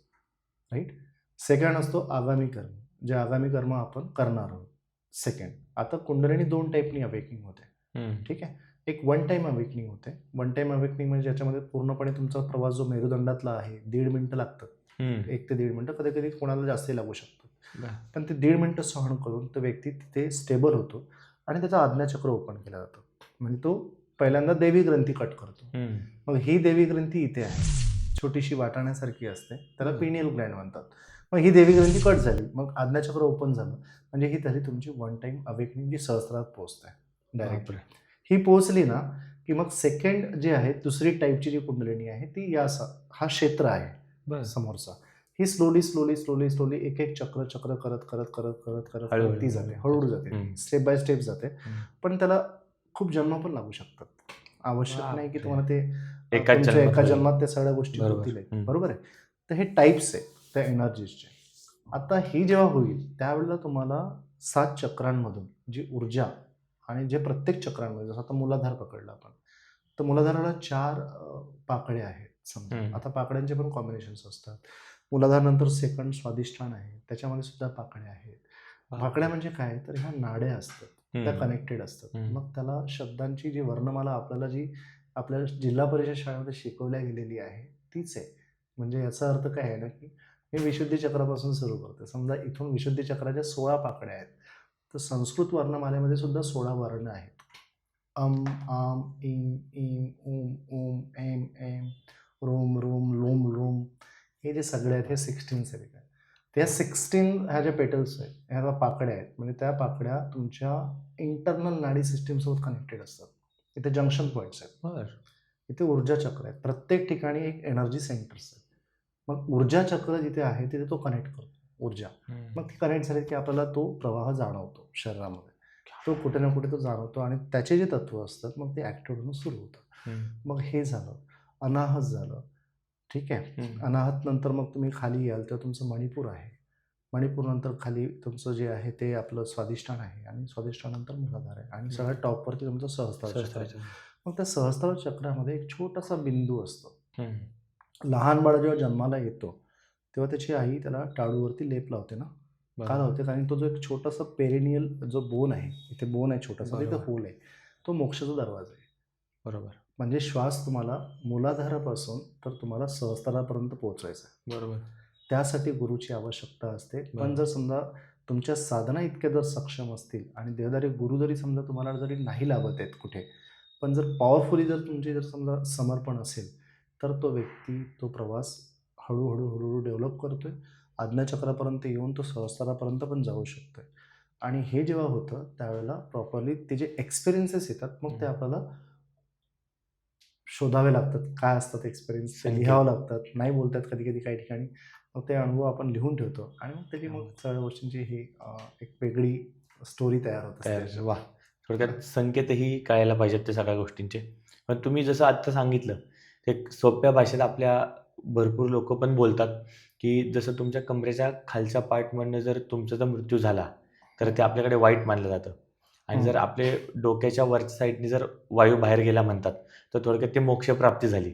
राईट. सेकंड असतो आगामी कर्म, जे आगामी कर्म आपण करणार आहोत. सेकंड, आता कुंडलिनी 2 टाईपनी अवेकनिंग होते, ठीक आहे. एक वन टाईम अवेकनिंग होते. वन टाईम अवेकनिंग म्हणजे ज्याच्यामध्ये पूर्णपणे तुमचा प्रवास जो मेरुदंडातला आहे 1.5 मिनिटं लागतात, 1 ते 1.5 मिनिटं, कधी कधी कोणाला जास्तही लागू शकतात. पण ते 1.5 मिनिटं सहन करून तो व्यक्ती तिथे स्टेबल होतो आणि त्याचा आज्ञाचक्र ओपन केला जातो. म्हणजे तो पहिल्यांदा देवी ग्रंथी कट करतो. मग ही देवी ग्रंथी इथे आहे, छोटीशी वाटाण्यासारखी असते, त्याला पिनियल ग्लँड म्हणतात. मग ही देवी ग्रंथी कट झाली, मग आज्ञाचक्र ओपन झालं, म्हणजे ही झाली तुमची वन टाईम अवेकनिंग जी सहस्रात पोहोचते डायरेक्टली. ही पोहोचली ना की मग सेकंड जे आहे, दुसरी टाईपची जी कुंडलिनी आहे ती हा क्षेत्र आहे समोरचा. ही स्लोली स्लोली स्लोली स्लोली एक एक चक्र चक्र करत करत करत करत करत करत ती जाते, हळूहळू जाते, स्टेप बाय स्टेप जाते. पण त्याला खूप जन्म पण लागू शकतात. आवश्यक नाही की तुम्हाला ते तुमच्या एका जन्मात त्या सगळ्या गोष्टी होतील, बरोबर आहे. तर हे टाईप्स आहेत त्या एनर्जीजचे. आता ही जेव्हा होईल त्यावेळेला तुम्हाला 7 चक्रांमधून जी ऊर्जा आणि जे प्रत्येक चक्रांमध्ये, जसं आता मूलाधार पकडलं आपण, तर मूलाधाराला 4 पाकळ्या आहेत समजा. आता पाकड्यांचे पण कॉम्बिनेशन्स असतात. मूलाधार नंतर सेकंड स्वादिष्ठान आहे, त्याच्यामध्ये सुद्धा पाकड्या आहेत. पाकड्या म्हणजे काय, तर ह्या नाड्या असतात, त्या कनेक्टेड असतात. मग त्याला शब्दांची जी वर्णमाला आपल्याला जी आपल्या जिल्हा परिषद शाळेमध्ये शिकवल्या गेलेली आहे तीच आहे. म्हणजे याचा अर्थ काय आहे ना की हे विशुद्धी चक्रापासून सुरू करते. समजा इथून विशुद्धी चक्राच्या 16 पाकड्या आहेत, तर संस्कृत वर्णमालेमध्ये सुद्धा 16 वर्ण आहेत. अम, आम, इम, इम, उम, उम, एम, एम, रोम, रोम, लोम, लोम, हे जे सगळे आहेत हे 16 आहेत. त्या 16 ह्या ज्या पेटल्स आहेत, ह्या पाकड्या आहेत, म्हणजे त्या पाकड्या तुमच्या इंटरनल नाडी सिस्टीमसोबत कनेक्टेड असतात. इथे जंक्शन पॉईंट्स आहेत, इथे ऊर्जा चक्र आहेत, प्रत्येक ठिकाणी एक एनर्जी सेंटर्स आहेत. मग ऊर्जा चक्र जिथे आहे तिथे तो कनेक्ट करतो ऊर्जा. मग ती कनेक्ट झाली की आपल्याला तो प्रवाह जाणवतो शरीरामध्ये, तो कुठे ना कुठे तो जाणवतो आणि त्याचे जे तत्व असतात मग ते ॲक्टिव्ह होणं सुरू होतं. मग हे झालं, अनाहत झालं, ठीक आहे. अनाहत नंतर मग तुम्ही खाली याल तेव्हा तुमचं मणिपूर आहे, मणिपूर नंतर खाली तुमचं जे आहे ते आपलं स्वादिष्ठान आहे आणि स्वादिष्ठानंतर मूलाधार आहे आणि सगळ्यात टॉपवरती तुमचं सहस्त्रार चक्र आहे. मग त्या सहस्त्रार चक्रामध्ये एक छोटासा बिंदू असतो. लहान बाळ जेव्हा जन्माला येतो तेव्हा त्याची आई त्याला टाळूवरती लेप लावते ना, का लावते, कारण तो जो एक छोटासा पेरिनियल जो बोन आहे, इथे बोन आहे छोटासा, तिथे होल आहे, तो मोक्षाचा दरवाजा आहे. बरोबर. म्हणजे श्वास तुम्हाला मूलाधारापासून तर तुम्हाला सहस्त्रारापर्यंत पोहोचायचा आहे. बरोबर. त्यासाठी गुरुची आवश्यकता असते. पण जर समजा तुमच्या साधना इतक्या जर सक्षम असतील आणि देहधारी गुरु जरी समजा तुम्हाला जरी नाही लाभत आहेत कुठे, पण जर पॉवरफुली जर तुमचे जर समजा समर्पण असेल तर तो व्यक्ती तो प्रवास हळूहळू हळूहळू डेव्हलप करतोय. आज्ञाचक्रापर्यंत येऊन तो सहस्त्रारापर्यंत पण जाऊ शकतोय. आणि हे जेव्हा होतं त्यावेळेला प्रॉपरली ते जे एक्सपिरियन्सेस येतात मग ते आपल्याला शोधावे लागतात. काय असतात एक्सपिरियन्स, ते लिहावं लागतात, नाही बोलतात कधी कधी काही ठिकाणी. मग ते अनुभव आपण लिहून ठेवतो आणि मग त्याची मग सगळ्या गोष्टींची ही एक वेगळी स्टोरी तयार होते. वा, थोडक्यात संकेतही कळायला पाहिजेत त्या सगळ्या गोष्टींचे. पण तुम्ही जसं आत्ता सांगितलं ते सोप्या भाषेत आपल्या भरपूर लोक पण बोलतात की जसं तुमच्या कमरेच्या खालच्या पार्टमधनं जर तुमचा जर मृत्यू झाला तर ते आपल्याकडे वाईट मानलं जातं आणि जर आपले डोक्याच्या वरच्या साईडने जर वायू बाहेर गेला म्हणतात तर थोडक्यात ते मोक्षप्राप्ती झाली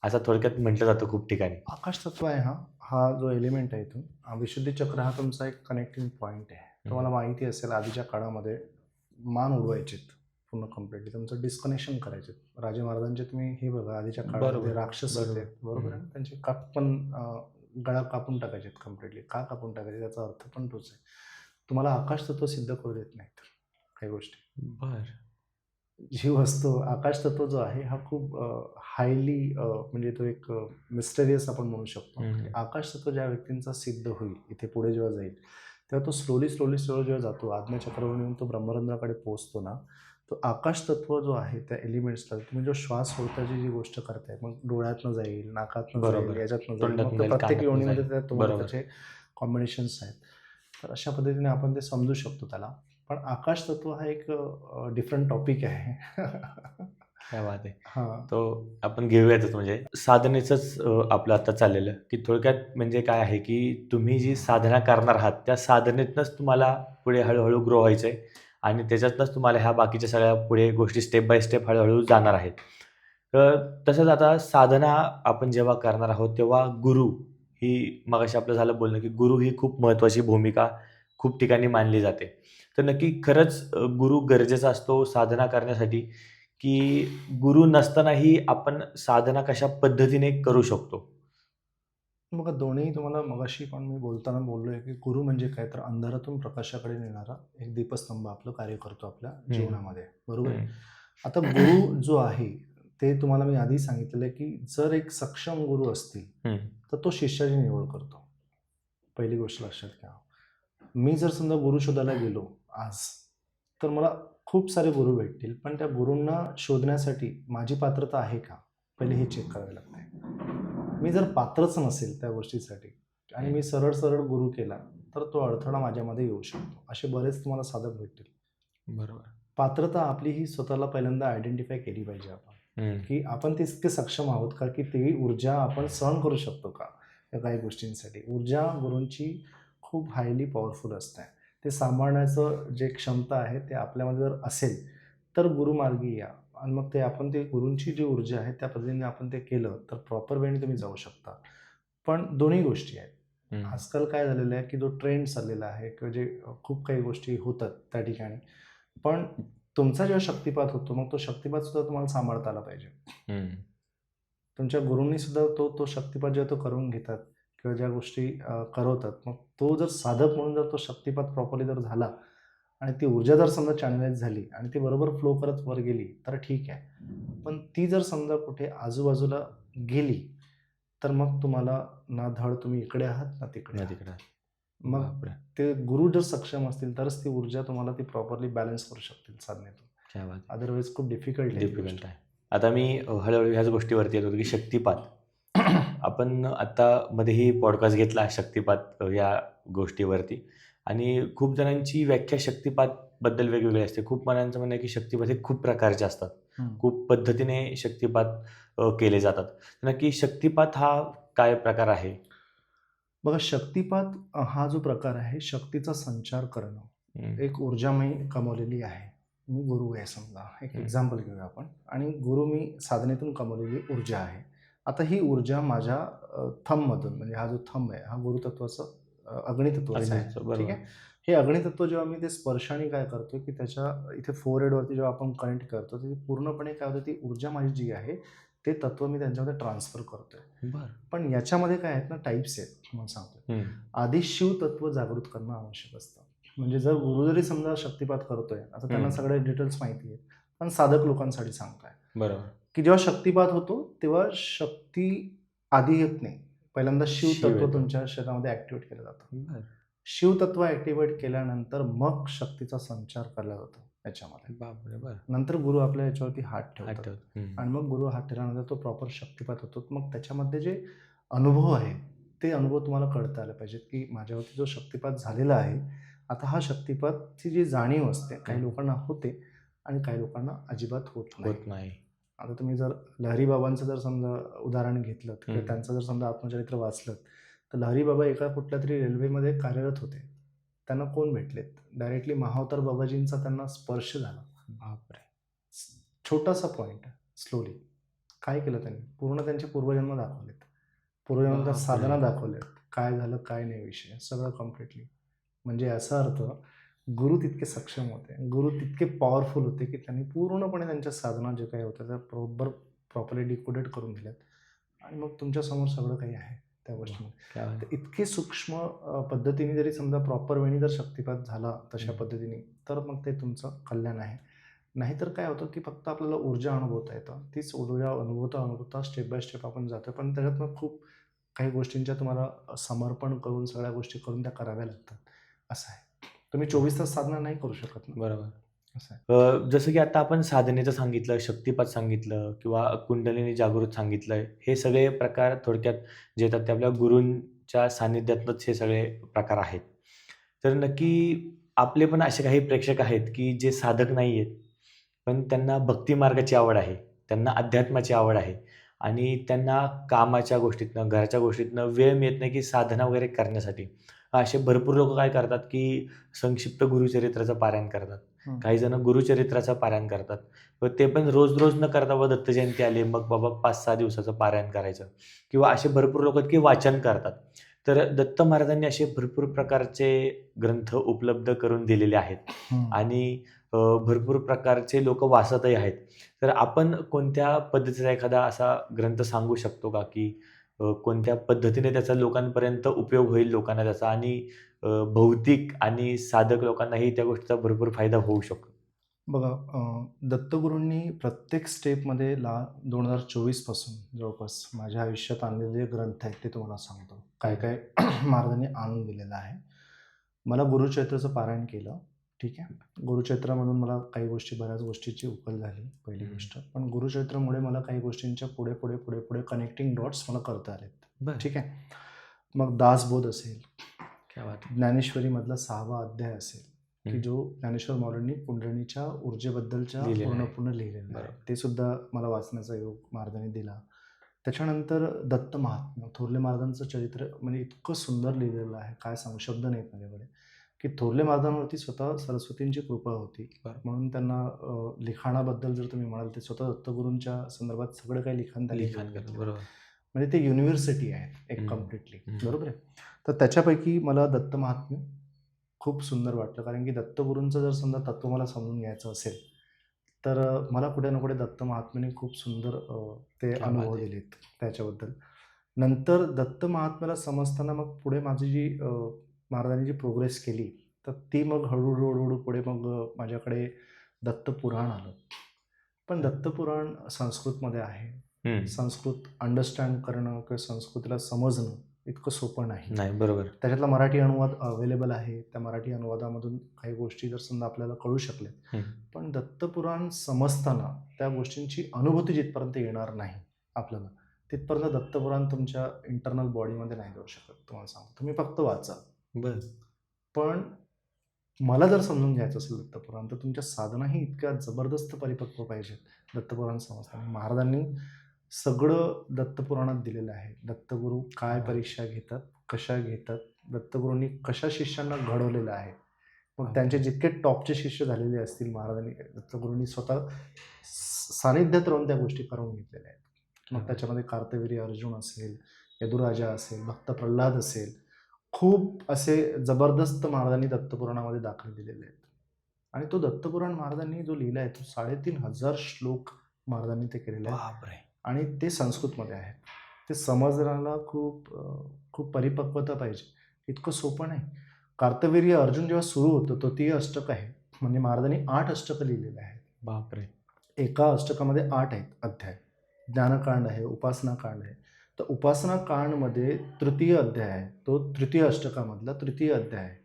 असं थोडक्यात म्हटलं जातं खूप ठिकाणी. आकाश तत्व आहे, हा जो एलिमेंट आहे इथून विशुद्धी चक्र हा तुमचा एक कनेक्टिंग पॉईंट आहे. तुम्हाला माहिती असेल आधीच्या काळामध्ये मान उडवायचेत पूर्ण कम्प्लिटली, तुमचं डिस्कनेक्शन करायचे. राजे महाराजांचे तुम्ही हे बघा, आधीच्या काळामध्ये बरोबर. राक्षस बरोबर. होते बरोबर आहे ना, त्यांचे काप पण गळा कापून टाकायचे कम्प्लिटली. का कापून टाकायचे त्याचा अर्थ पण तोच आहे. तुम्हाला आकाश तत्व सिद्ध करू देत नाहीत काही गोष्टी. बर. जी वस्तू आकाश तत्व जो आहे हा खूप हायली म्हणजे तो एक मिस्टेरियस आपण म्हणू शकतो. की आकाश तत्व ज्या व्यक्तींचा सिद्ध होईल इथे पुढे जेव्हा जाईल तेव्हा तो स्लोली जेव्हा जातो आज्ञाचक्रावरून येऊन तो ब्रह्मरंध्राकडे पोहोचतो ना, तो आकाश तत्व जो आहे त्या एलिमेंट्सला तुम्ही जो श्वास सोडताची जी गोष्ट करताय, मग डोळ्यातनं जाईल, नाकातनं जाईल, बरोबर. याच्यातनं जाईल, तोंडातनं मग तो जाईल, प्रत्येक कानातनं योनीमध्ये जाईल. तुम्हाला बरोबर. त्याचे कॉम्बिनेशन्स आहेत. तर अशा पद्धतीने आपण ते समजू शकतो त्याला. पण आकाश तत्व हा एक डिफरंट टॉपिक आहे. काय बात आहे. हां. तो आपण घेऊयातच. म्हणजे साधनेचंच आपलं आता चाललेलं, की थोडक्यात म्हणजे काय आहे, की तुम्ही जी साधना करणार आहात, त्या साधनेतनंच तुम्हाला पुढे हळू-हळू ग्रो व्हायचं आहे आणि त्याच्यातनंच तुम्हाला ह्या बाकीच्या सगळ्या पुढे गोष्टी स्टेप बाय स्टेप हळू-हळू जाणार आहेत. तर तसंच आता साधना आपण जेव्हा करणार आहोत, तेव्हा गुरु ही मगाशी आपलं झालं बोलणं, की गुरु ही खूप महत्त्वाची भूमिका खूप ठिकाणी मानली जाते. तर नक्की खरंच गुरु गरजेचा असतो साधना करण्यासाठी, की गुरु नसतानाही आपण साधना कशा पद्धतीने करू शकतो? बघा दोन्ही तुम्हाला मगाशी पण मी बोलताना बोललोय, की गुरु म्हणजे काय तर अंधारातून प्रकाशाकडे नेणारा एक दीपस्तंभ आपलं कार्य करतो आपल्या जीवनामध्ये, बरोबर आहे. आता गुरु जो आहे ते तुम्हाला मी आधी सांगितलेलं आहे, की जर एक सक्षम गुरु असतील तर तो शिष्याची निवड करतो. पहिली गोष्ट लक्षात घ्या. मी जर समजा गुरु शोधायला गेलो आज, तर मला खूप सारे गुरु भेटतील, पण त्या गुरूंना शोधण्यासाठी माझी पात्रता आहे का? पहिले हे चेक करावे लागते. मी जर पात्रच नसेल त्या गोष्टीसाठी आणि मी सरळ गुरु केला, तर तो अडथळा माझ्यामध्ये येऊ शकतो. असे बरेच तुम्हाला साधक भेटतील. बरोबर. पात्रता आपली ही स्वतःला पहिल्यांदा आयडेंटिफाय केली पाहिजे आपण, की आपण तितके सक्षम आहोत का, की ती ऊर्जा आपण सहन करू शकतो का या काही गोष्टींसाठी. ऊर्जा गुरूंची खूप हायली पॉवरफुल असते. ते सांभाळण्याचं जे क्षमता आहे ते आपल्यामध्ये जर असेल तर गुरुमार्गी या आणि मग ते आपण ते गुरूंची जी ऊर्जा आहे त्या पद्धतीने आपण ते केलं तर प्रॉपर वेने तुम्ही जाऊ शकता. पण दोन्ही गोष्टी आहेत. आजकाल काय झालेलं आहे, की जो ट्रेंड चाललेला आहे किंवा जे खूप काही गोष्टी होतात त्या ठिकाणी. पण तुमचा जेव्हा शक्तिपात होतो, मग तो शक्तिपात सुद्धा तुम्हाला सांभाळता आला पाहिजे. तुमच्या गुरूंनी सुद्धा तो शक्तिपात जेव्हा तो करून घेतात किंवा ज्या गोष्टी करवतात, मग तो जर साधक म्हणून जर तो शक्तिपात प्रॉपरली जर झाला आणि ती ऊर्जा जर समजा चॅनलाइज झाली आणि ती बरोबर फ्लो करत वर गेली, तर ठीक आहे. पण ती जर समजा कुठे आजूबाजूला गेली, तर मग तुम्हाला ना धड तुम्ही इकडे आहात ना तिकडे आहात. मग बापरे! ते गुरु जर सक्षम असतील तरच ती ऊर्जा तुम्हाला ती प्रॉपरली बॅलन्स करू शकतील साधनेतून. क्या बात आहे. अदरवाईज खूप डिफिकल्ट आहे ती डिफिकल्ट गोष्ट. आहे. आता मी हळू-हळू ह्याच गोष्टीवरती येत होतो, की शक्तिपात. आपण आता मध्येही पॉडकास्ट घेतला शक्तिपात या गोष्टीवरती आणि खूप जणांची व्याख्या शक्तिपातबद्दल वेगवेगळी असते. खूप जणांचं म्हणणं आहे, की शक्तिपात हे खूप प्रकारचे असतात. खूप पद्धतीने शक्तिपात केले जातात. नक्की शक्तिपात हा काय प्रकार आहे? बघा शक्तिपात हा जो प्रकार आहे शक्तीचा संचार करणं. एक ऊर्जा मी कमवलेली आहे. मी गुरु आहे समजा. एक एक्झाम्पल घेऊया आपण आणि गुरु मी साधनेतून कमवलेली ऊर्जा आहे. आता ही ऊर्जा माझ्या थंबमधून म्हणजे हा जो थंब आहे हा गुरुतत्वाचं अग्नितत्वाचं आहे. बरोबर. ठीक आहे. हे अग्नितत्व जेव्हा मी ते स्पर्शाने काय करतो, की त्याच्या इथे फोरहेडवरती जेव्हा आपण कनेक्ट करतो, तर ती पूर्णपणे काय होतं, ती ऊर्जा माझी जी आहे, ते तत्व मी त्यांच्यामध्ये ट्रान्सफर करतोय. बरं. पण याच्यामध्ये काय आहेत ना टाइप्स आहेत. तुम्हाला सांगतो. आधी शिव तत्व जागृत करणं आवश्यक असतं. म्हणजे जर गुरु जरी समजा शक्तिपात करतोय, आता त्यांना सगळे डिटेल्स माहिती आहेत. पण साधक लोकांसाठी सांगताय. बरोबर. की जेव्हा शक्तिपात होतो, तेव्हा शक्ती आधी येत नाही. पहिल्यांदा शिव शिव तत्व येतं. तुमच्या शरीरामध्ये ॲक्टिव्हेट केलं जातं. बरं. शिव तत्व ॲक्टिव्हेट केल्यानंतर मग शक्तीचा संचार केला जातो याच्यामध्ये. बापरे! बरं. नंतर गुरु आपल्या याच्यावरती हात ठेवतात आठवत. आणि मग गुरु हात ठेवल्यानंतर तो प्रॉपर शक्तिपात होतो. मग त्याच्यामध्ये जे अनुभव आहे, ते अनुभव तुम्हाला कळता आले पाहिजेत, की माझ्यावरती जो शक्तिपात झालेला आहे, आता हा शक्तिपातची जी जाणीव असते, काही लोकांना होते आणि काही लोकांना अजिबात होत नाही. होत नाही. आता तुम्ही जर लहरी बाबांचं जर समजा उदाहरण घेतलं किंवा त्यांचं जर समजा आत्मचरित्र वाचलं, तर लहरी बाबा एका कुठल्यातरी रेल्वेमध्ये कार्यरत होते. त्यांना कोण भेटलेत? डायरेक्टली महाअवतार बाबाजींचा त्यांना स्पर्श झाला. बापरे! छोटासा पॉइंट स्लोली. काय केलं त्यांनी? पूर्ण त्यांचे पूर्वजन्म दाखवलेत. पूर्वजन्माच्या बापरे! साधना दाखवल्यात. काय झालं काय नाही विषय सगळं कम्प्लिटली. म्हणजे याचा अर्थ गुरु तितके सक्षम होते, गुरु तितके पॉवरफुल होते की त्यांनी पूर्णपणे त्यांच्या साधना जे काही होत्या त्या प्रॉपरली डिकोडेड करून दिल्यात आणि मग तुमच्यासमोर सगळं काही आहे त्या गोष्टीमध्ये. काय तर इतके सूक्ष्म पद्धतीने जरी समजा प्रॉपर वेळी जर शक्तिपात झाला तशा पद्धतीने तर मग ते तुमचं कल्याण आहे. नाहीतर काय होतं की फक्त आपल्याला ऊर्जा अनुभवता येतं, तीच ऊर्जा अनुभवता स्टेप बाय स्टेप आपण जातो, पण त्याच्यात मग खूप काही गोष्टींच्या तुम्हाला समर्पण करून सगळ्या गोष्टी करून त्या कराव्या लागतात. असं आहे. तुम्ही 24 तास साधना नाही करू शकत ना. बरोबर. असं आहे. जसं की आता आपण साधनेचं सांगितलं, शक्तिपात सांगितलं किंवा कुंडलिनी जागृत सांगितलंय. हे सगळे प्रकार थोडक्यात जे येतात ते आपल्या गुरूंच्या सानिध्यातच हे सगळे प्रकार आहेत. तर नक्की आपले पण असे काही प्रेक्षक आहेत की जे साधक नाही आहेत, पण त्यांना भक्ती मार्गाची आवड आहे, त्यांना अध्यात्माची आवड आहे आणि त्यांना कामाच्या गोष्टीतनं, घराच्या गोष्टीतनं वेळ मिळत नाही की साधना वगैरे करण्यासाठी. असे भरपूर लोकं काय करतात की संक्षिप्त गुरुचरित्राचं पारायण करतात. हं. काही जण गुरुचरित्राचं पारायण करतात. व ते पण रोज-रोज न करता बाबा दत्त जयंती आली, मग बाबा 5-6 दिवसाचं पारायण करायचं किंवा असे भरपूर लोकं आहेत की वाचन करतात. तर दत्त महाराजांनी असे भरपूर प्रकारचे ग्रंथ उपलब्ध करून दिलेले आहेत हं. आणि भरपूर प्रकारचे लोकं वाचतही आहेत. तर आपण कोणत्या पद्धतीचा एखादा असा ग्रंथ सांगू शकतो का की कोणत्या पद्धतीने त्याचा लोकांपर्यंत उपयोग होईल लोकांना त्याचा आणि भौतिक आणि साधक लोकांनाही त्या गोष्टीचा भरपूर फायदा होऊ शकतो? बघा, दत्तगुरूंनी प्रत्येक स्टेपमध्ये 2024 पासून जवळपास माझ्या आयुष्यात आणलेले जे ग्रंथ आहेत ते तुम्हाला सांगतो. काय काय महाराजांनी आणून दिलेलं आहे. मला गुरुचरित्राचं पारायण केलं. ठीक आहे. गुरुचरित्रामधून मला काही गोष्टी बऱ्याच गोष्टीची उकल झाली पहिली गोष्ट. पण गुरुचरित्रामुळे मला काही गोष्टींच्या पुढे कनेक्टिंग डॉट्स मला करता आलेत. बरं. ठीक आहे. मग दासबोध असेल, क्या बात है! ज्ञानेश्वरीमधला 6वा अध्याय असेल, की हं. जो ज्ञानेश्वर माऊलींनी कुंडलिनीच्या ऊर्जेबद्दलच्या लिहिलेलं आहे. पूर्ण लिहिलेलं आहे. बरोबर. ते सुद्धा मला वाचण्याचा योग महाराजांनी दिला. त्याच्यानंतर दत्त महात्म्य, थोरले महाराजांचं चरित्र म्हणजे इतकं सुंदर लिहिलेलं आहे, काय सांगू शब्द नाहीत माझ्याकडे, की थोरले महाराजांवरती स्वतः सरस्वतींची कृपा होती. बरोबर. म्हणून त्यांना लिखाणाबद्दल जर तुम्ही म्हणाल ते स्वतः दत्तगुरूंच्या संदर्भात सगळं काही लिखाण त्यांनी लिखाण केलं. करतो. बरोबर. म्हणजे ते युनिव्हर्सिटी आहे एक हं. कम्प्लिटली. हं. बरोबर आहे. तर त्याच्यापैकी मला दत्त महात्म्य खूप सुंदर वाटलं, कारण की दत्तगुरूंचं जर समजा तत्व मला समजून घ्यायचं असेल तर मला कुठे ना कुठे दत्त महात्म्याने खूप सुंदर ते क्या अनुभव बात है! दिलेत त्याच्याबद्दल. नंतर दत्त महात्म्याला समजताना मग पुढे माझी जी महाराजांनी जी प्रोग्रेस केली तर ती मग हळूहळू पुढे मग माझ्याकडे दत्तपुराण आलं. पण दत्तपुराण संस्कृतमध्ये आहे. हं. संस्कृत अंडरस्टँड करणं किंवा संस्कृतीला समजणं इतकं सोपं नाही. नाही, बरोबर. त्याच्यातला मराठी अनुवाद अवेलेबल आहे. त्या मराठी अनुवादामधून काही गोष्टी जर समजा आपल्याला कळू शकल्या. हं. पण दत्तपुराण समजताना त्या गोष्टींची अनुभूती जिथपर्यंत येणार नाही आपल्याला, तिथपर्यंत दत्तपुराण तुमच्या इंटरनल बॉडीमध्ये नाही जाऊ शकत. तुम्हाला सांगतो. तुम्ही फक्त वाचा. बरं. पण मला जर समजून घ्यायचं असेल दत्तपुराण तर तुमच्या साधनाही इतक्या जबरदस्त परिपक्व पाहिजेत दत्तपुराण समजताना. महाराजांनी सगळं दत्तपुराणात दिलेलं आहे. दत्तगुरू काय परीक्षा घेतात, कशा घेतात, दत्तगुरूंनी कशा शिष्यांना घडवलेलं आहे. मग त्यांचे जितके टॉपचे शिष्य झालेले असतील महाराजांनी दत्तगुरूंनी स्वतः सानिध्यात राहून त्या गोष्टी करून घेतलेल्या आहेत. मग त्याच्यामध्ये कार्तवीर्य अर्जुन असेल, यदुराजा असेल, भक्त प्रल्हाद असेल, खूप असे जबरदस्त महाराजांनी दत्तपुराणामध्ये दाखल दिलेले आहेत. आणि तो दत्तपुराण महाराजांनी जो लिहिला आहे तो 3500 श्लोक महाराजांनी ते केलेले आहेत बापरे! आणि ते संस्कृतमध्ये आहेत. ते समजण्याला खूप परिपक्वता पाहिजे. इतकं सोपं नाही. कार्तवीर्य अर्जुन जेव्हा सुरू होतं तृतीय अष्टक आहे. म्हणजे महाराजांनी 8 अष्टकं लिहिलेले आहेत. बापरे! एका अष्टकामध्ये 8 आहेत अध्याय. ज्ञानकांड आहे, उपासनाकांड आहे. तर उपासनाकांडमध्ये तृतीय अध्याय आहे. तो तृतीय अष्टकामधला तृतीय अध्याय आहे.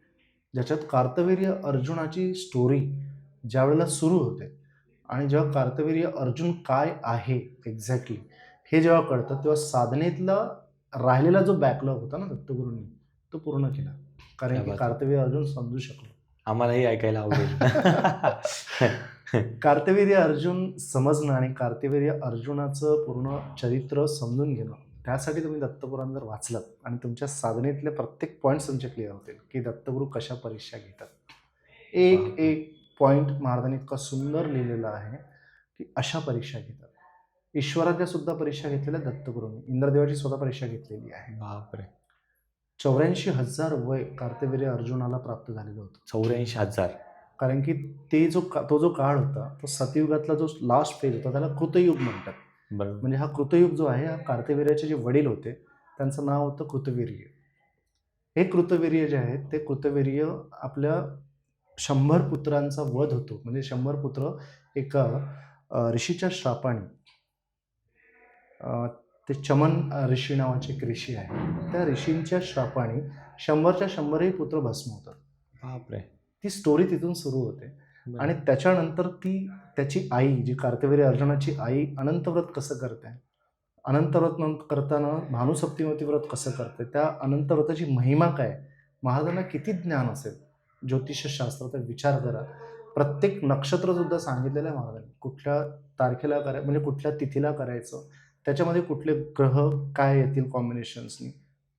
ज्याच्यात कार्तवीर्य अर्जुनाची स्टोरी ज्यावेळेला सुरू होते आणि जेव्हा कार्तवीर्य अर्जुन काय आहे एक्झॅक्टली हे जेव्हा कळतं तेव्हा साधनेतला राहिलेला जो बॅकलॉग होता ना दत्तगुरूंनी तो पूर्ण केला. कारण क्या की बात आहे. कार्तवीर्य अर्जुन समजू शकलो. आम्हालाही ऐकायला आवडेल. कार्तवीर्य अर्जुन समजणं आणि कार्तवीर्य अर्जुनाचं पूर्ण चरित्र समजून घेणं त्यासाठी तुम्ही दत्तपुराण जर वाचलात आणि तुमच्या साधनेतले प्रत्येक पॉईंट्स तुमचे क्लिअर होतील की दत्तगुरू कशा परीक्षा घेतात. एक पॉईंट महाराजांनी इतका सुंदर लिहिलेला आहे की अशा परीक्षा घेतात. ईश्वराच्या सुद्धा परीक्षा घेतलेल्या दत्तगुरूंनी. इंद्रदेवाची स्वतः परीक्षा घेतलेली आहे. बापरे! 84,000 वय कार्तवीर्य अर्जुनाला प्राप्त झालेलं होतं. 84,000. कारण की तो जो काळ होता तो सतयुगातला जो लास्ट फेज होता त्याला कृतयुग म्हणतात. बरोबर. म्हणजे हा कृतयुग जो आहे, हा कार्तवीर्याचे जे वडील होते त्यांचं नाव होतं कृतवीर्य. हे कृतवीर्य जे आहेत ते कृतवीर्य आपल्या 100 पुत्रांचा वध होतो. म्हणजे 100 पुत्र एका ऋषीच्या श्रापाने, ते चमन ऋषी नावाचे एक ऋषी आहे, त्या ऋषींच्या श्रापाने 100च्या 100ही पुत्र भस्म होतात. बापरे. ती स्टोरी तिथून सुरू होते. बरं. आणि त्याच्यानंतर त्याची आई, जी कार्तवीर्य अर्जुनाची आई, अनंतव्रत कसं करते, अनंतव्रत करताना भानुसप्तमी व्रत कसं करते, त्या अनंतव्रताची महिमा काय, महाराजांना किती ज्ञान असेल ज्योतिषशास्त्राचा विचार करा. प्रत्येक नक्षत्र सुद्धा सांगितलेलं आहे महाराजांनी, कुठल्या तारखेला म्हणजे कुठल्या तिथीला करायचं, त्याच्यामध्ये कुठले ग्रह काय येतील कॉम्बिनेशन्सनी,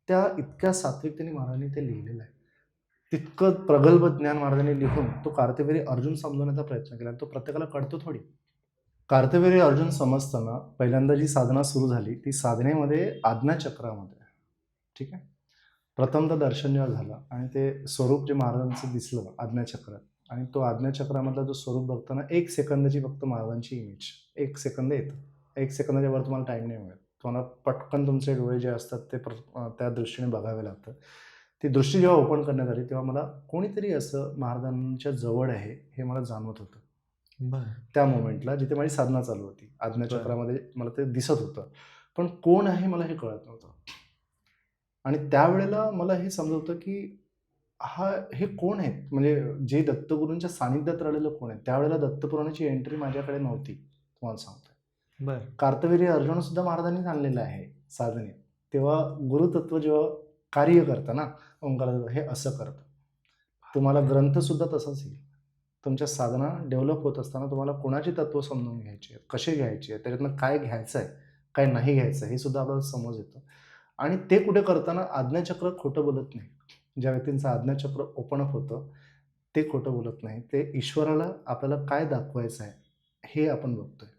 त्या इतक्या सात्विकतेने महाराजांनी ते लिहिलेलं आहे. तितकं प्रगल्भ ज्ञान महाराजांनी लिहून तो कार्तवीर्य अर्जुन समजवण्याचा प्रयत्न केला. तो प्रत्येकाला कळतो थोडी. कार्तवीर्य अर्जुन समजताना पहिल्यांदा जी साधना सुरू झाली ती साधनेमध्ये आज्ञाचक्रामध्ये, ठीक आहे. प्रथमतः दर्शन जेव्हा झालं आणि ते स्वरूप जे महाराजांचं दिसलं आज्ञाचक्रात, आणि तो आज्ञाचक्रामधला जो स्वरूप बघताना 1 सेकंदाची फक्त महाराजांची इमेज, 1 सेकंद येतं. 1 सेकंदाच्या वर तुम्हाला टाईम नाही मिळत. तुम्हाला पटकन तुमचे डोळे जे असतात ते त्या दृष्टीने बघावे लागतात. ती दृष्टी जेव्हा ओपन करण्यात आली तेव्हा मला कोणीतरी असं महाराजांच्या जवळ आहे हे मला जाणवत होतं. बरं. त्या मोमेंटला जिथे माझी साधना चालू होती आज्ञाचक्रामध्ये मला ते दिसत होतं, पण कोण आहे मला हे कळत नव्हतं. आणि त्यावेळेला मला हे समजवतं की हे कोण आहेत, म्हणजे जे दत्तगुरूंच्या सानिध्यात राहिलेलं कोण आहे. त्यावेळेला दत्तपुराणाची एंट्री माझ्याकडे नव्हती, तुम्हाला सांगतोय. बरं. कार्तवीर्य अर्जुन सुद्धा महाराजांनीच आणलेलं आहे साधनेत. तेव्हा गुरुतत्व जेव्हा कार्य करतं ना, ओंकाराचं हे असं करतं. तुम्हाला ग्रंथ सुद्धा तसंच येईल. तुमच्या साधना डेव्हलप होत असताना तुम्हाला कोणाची तत्व समजून घ्यायची आहेत, कसे घ्यायचे आहेत, त्याच्यातनं काय घ्यायचं आहे, काय नाही घ्यायचं आहे, हे सुद्धा आपल्याला समज येतं. आणि ते कुठे करताना आज्ञाचक्र खोटं बोलत नाही. ज्या व्यक्तींचं आज्ञाचक्र ओपन अप होतं ते खोटं बोलत नाही. ते ईश्वराला आपल्याला काय दाखवायचं आहे हे आपण बघतोय.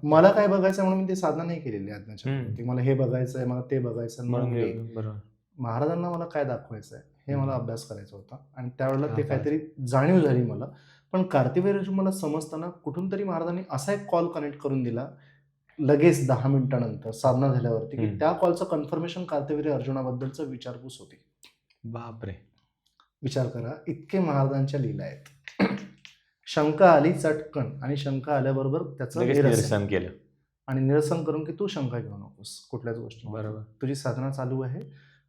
मला काय बघायचं म्हणून मी ते साधना नाही केलेली आज्ञाचक्रावरती. मला हे बघायचं आहे, मला ते बघायचं आहे, बरोबर. महाराजांना मला काय दाखवायचं आहे हे मला अभ्यास करायचा होता. आणि त्यावेळेला ते काहीतरी जाणीव झाली मला. पण कार्तवीर्य मला समजताना कुठून तरी महाराजांनी असा एक कॉल कनेक्ट करून दिला लगेच 10 मिनिटानंतर साधना झाल्यावरती, की त्या कॉलचं कन्फर्मेशन कार्तवीर्य अर्जुनाबद्दलचं विचारपूस होती. बापरे. विचार करा, इतके महाराजांच्या लीला आहेत. शंका आली चटकन, आणि शंका आल्याबरोबर त्याचं निरसन केलं. आणि निरसन करून की तू शंका घेऊ नकोस कुठल्याच गोष्टी. बरोबर. तुझी साधना चालू आहे,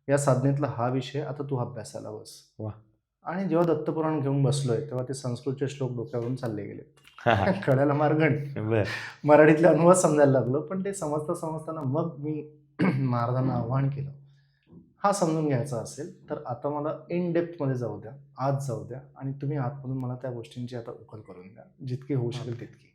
या साधनेतला हा विषय, आता तू अभ्यासाला बस. वा. आणि जेव्हा दत्तपुराण घेऊन बसलोय तेव्हा ते संस्कृतचे श्लोक डोक्यावरून चालले गेले. कळायला मार्गण, मराठीतले अनुवाद समजायला लागलो. पण ते समजताना मग मी महाराजांना आव्हान केलं, हा समजून घ्यायचा असेल तर आता मला इन डेप्थमध्ये जाऊ द्या, आत जाऊ द्या, आणि तुम्ही आतमधून मला त्या गोष्टींची आता उकल करून द्या, जितकी होऊ शकेल तितकी.